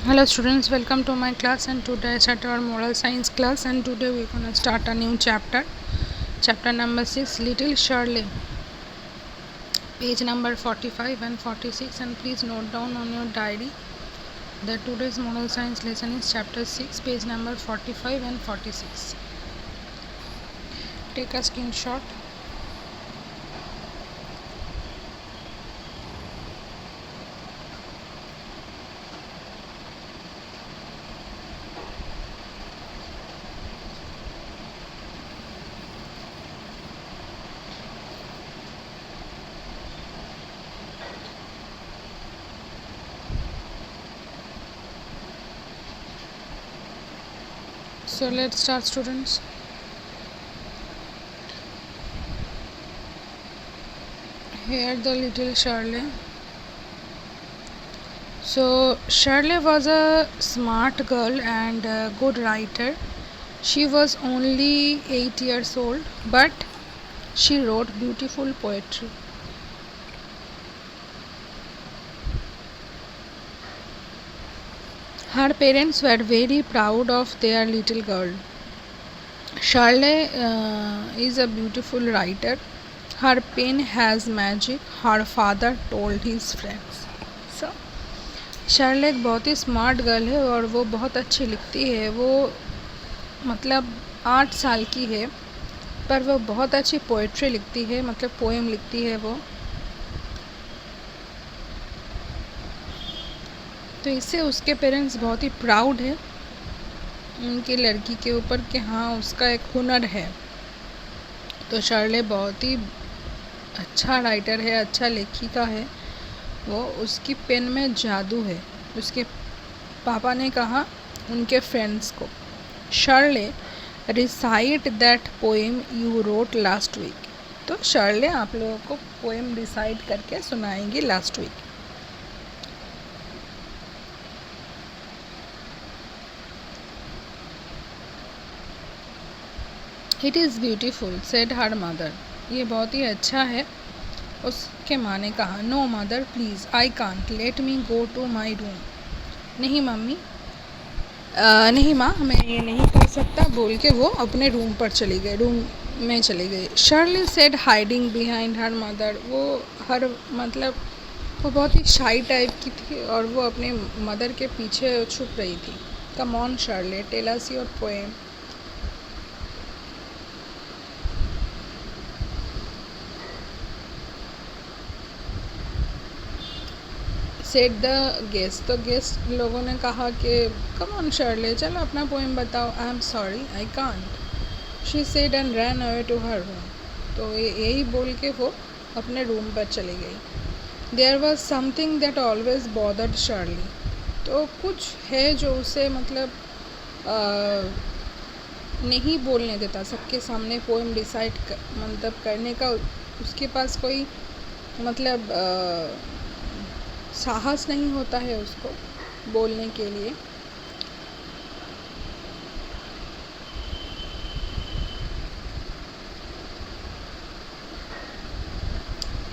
Hello students, welcome to my class, and today I start our moral science class, and today we're going to start a new chapter number 6, Little Shirley, page number 45 and 46, and please note down on your diary that today's moral science lesson is chapter 6, page number 45 and 46. Take a screenshot. So let's start, students. Here the little Shirley. So Shirley was a smart girl and a good writer. She was only 8 years old, but she wrote beautiful poetry. Her parents were very proud of their little girl. Shirley is a beautiful writer. Her pen has magic, her father told his friends. So, शर्ले एक बहुत ही smart girl है और वो बहुत अच्छी लिखती है. वो मतलब 8 साल की है, पर वो बहुत अच्छी पोएट्री लिखती है, मतलब पोएम लिखती है वो. तो इससे उसके पेरेंट्स बहुत ही प्राउड है उनकी लड़की के ऊपर कि हाँ उसका एक हुनर है. तो शर्ले बहुत ही अच्छा राइटर है, अच्छा लेखिका है. वो उसकी पेन में जादू है. उसके पापा ने कहा उनके फ्रेंड्स को, Shirley recite that poem you wrote last week. तो शर्ले आप लोगों को पोएम रिसाइट करके सुनाएंगी last week. It is beautiful said her mother. ये बहुत ही अच्छा है, उसके माँ ने कहा. No mother please, I can't, let me go to my room. नहीं मम्मी, नहीं माँ, मैं ये नहीं कर सकता, बोल के वो अपने रूम में चली गई. Shirley said hiding behind her mother. वो बहुत ही शाई टाइप की थी और वो अपने मदर के पीछे छुप रही थी. Come on Shirley, tell us your poem. Said the guest. तो गेस्ट लोगों ने कहा कि कम ऑन शर्ले, चलो अपना पोएम बताओ. I am sorry, I can't, she said and ran away to her room. तो यही बोल के वो अपने रूम पर चली गई. There was something that always bothered Shirley. तो कुछ है जो उसे नहीं बोलने देता सबके सामने पोएम डिसाइड करने का. उसके पास कोई साहस नहीं होता है उसको बोलने के लिए.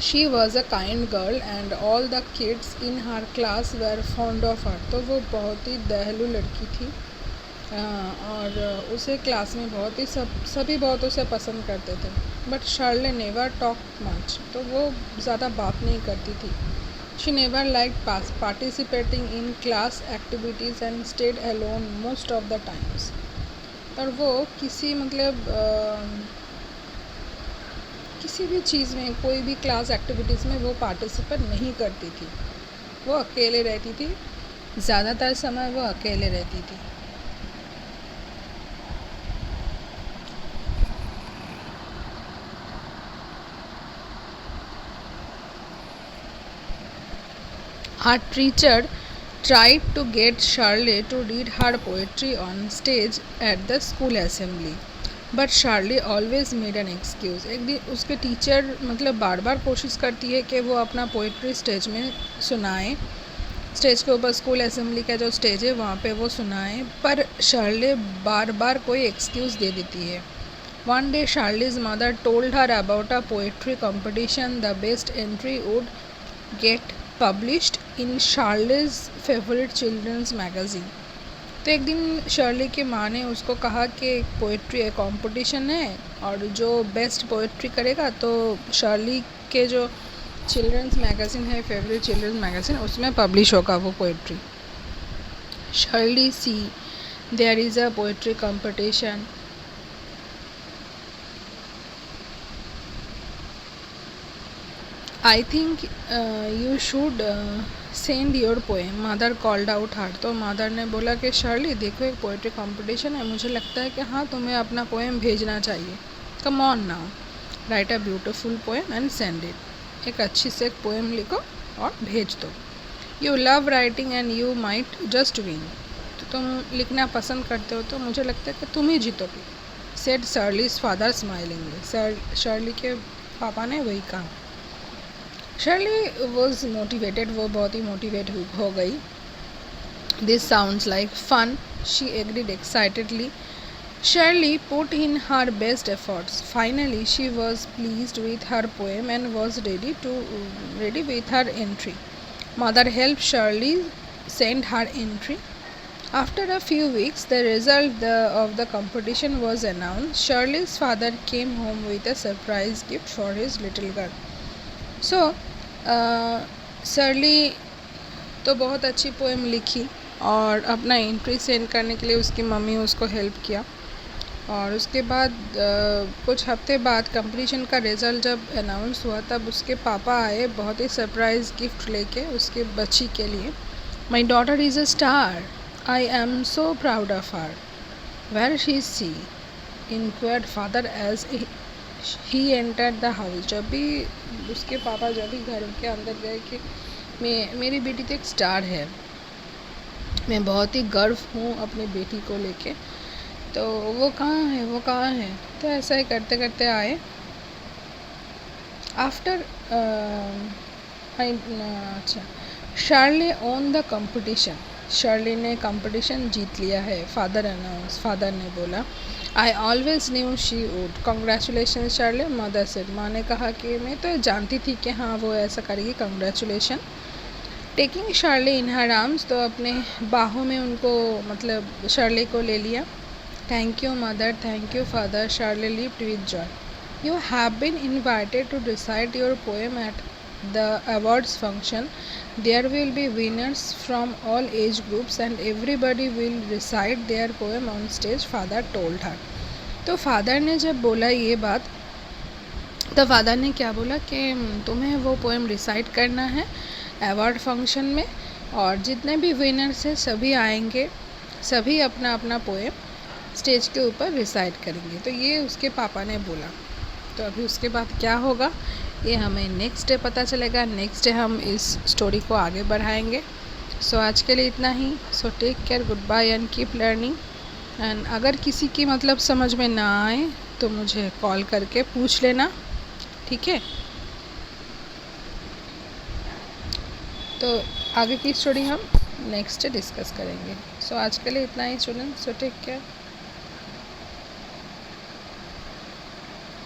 She was a kind girl and all the kids in her class were fond of her. तो वो बहुत ही दयालु लड़की थी और उसे क्लास में सभी बहुत उसे पसंद करते थे. But शर्ले never talk much. तो वो ज़्यादा बात नहीं करती थी. She never liked participating in class activities and stayed alone most of the times. और वो किसी भी चीज़ में, कोई भी क्लास एक्टिविटीज़ में वो पार्टिसिपेट नहीं करती थी. वो अकेले रहती थी, ज़्यादातर समय वो अकेले रहती थी. Her teacher tried to get Shirley to read her poetry on stage at the school assembly, but Shirley always made an excuse. एक दिन उसके टीचर बार बार कोशिश करती है कि वो अपना पोइट्री स्टेज में सुनाए. स्टेज के ऊपर स्कूल असेंबली का जो स्टेज है वहाँ पे वो सुनाए, पर Shirley बार बार कोई एक्सक्यूज़ दे देती है. One day Shirley's mother told her about a poetry competition. The best entry would get published in Charlie's favorite children's magazine. तो एक दिन शर्ली की माँ ने उसको कहा कि एक पोइट्री कंपटीशन है और जो बेस्ट पोइट्री करेगा तो शर्ली के जो चिल्ड्रंस मैगज़ीन है, फेवरेट चिल्ड्रंस मैगज़ीन, उसमें पब्लिश होगा वो poetry. Shirley see there is a poetry competition. I think you should send your poem. Mother called out her. तो मदर ने बोला कि शर्ली देखो एक पोइट्री कंपटीशन है, मुझे लगता है कि हाँ तुम्हें अपना पोएम भेजना चाहिए. Come on now, right a beautiful poem and send it. एक अच्छी से एक पोएम लिखो और भेज दो. You love writing and you might just win. तो तुम लिखना पसंद करते हो तो मुझे लगता है कि तुम ही जीतोगे. Said Shirley's father smilingly. Shirley के पापा ने वही कहा. Shirley was motivated. वो बहुत ही मोटिवेट हो गई. This sounds like fun, she agreed excitedly. Shirley put in her best efforts. Finally, she was pleased with her poem and was ready with her entry. Mother helped Shirley send her entry. After a few weeks, the result of the competition was announced. Shirley's father came home with a surprise gift for his little girl. So, Shirley तो बहुत अच्छी poem लिखी और अपना entry send करने के लिए उसकी मम्मी उसको हेल्प किया. और उसके बाद कुछ हफ्ते बाद कंपटीशन का रिज़ल्ट जब अनाउंस हुआ तब उसके पापा आए बहुत ही सरप्राइज़ गिफ्ट लेके उसके बच्ची के लिए. My daughter is a star. I am so proud of her. Where she is see inquired father as he entered the house. जब भी उसके पापा जब भी घर के अंदर गए कि मेरी बेटी तो एक स्टार है, मैं बहुत ही गर्व हूँ अपनी बेटी को लेके, तो वो कहाँ है. तो ऐसा ही करते करते आए. आफ्टर अच्छा, शार्ली ओन द कंपटीशन. शर्ली ने कंपटीशन जीत लिया है. फादर ने बोला. I always knew she would. Congratulation Shirley, mother said. माँ ने कहा कि मैं तो जानती थी कि हाँ वो ऐसा करेगी. कॉन्ग्रेचुलेशन. टेकिंग शर्ली इन हर आर्म्स. तो अपने बाहों में उनको मतलब शर्ली को ले लिया. Thank you mother, thank you father. Shirley lived with joy. You have been invited to recite your poem at the awards function. There will be winners from all age groups and everybody will recite their poem on stage, father told her. तो father ने जब बोला ये बात, तो father ने क्या बोला कि तुम्हें वो पोएम रिसाइट करना है अवार्ड फंक्शन में और जितने भी विनर्स हैं सभी आएंगे, सभी अपना अपना पोएम स्टेज के ऊपर रिसाइट करेंगे. तो ये उसके पापा ने बोला. तो अभी उसके बाद क्या होगा ये हमें नेक्स्ट डे पता चलेगा. नेक्स्ट डे हम इस स्टोरी को आगे बढ़ाएंगे. सो आज के लिए इतना ही. So take care, goodbye and keep learning. And अगर किसी की मतलब समझ में ना आए तो मुझे कॉल करके पूछ लेना, ठीक है. तो आगे की स्टोरी हम नेक्स्ट डे डिस्कस करेंगे. सो आज के लिए इतना ही स्टूडेंट. So take care.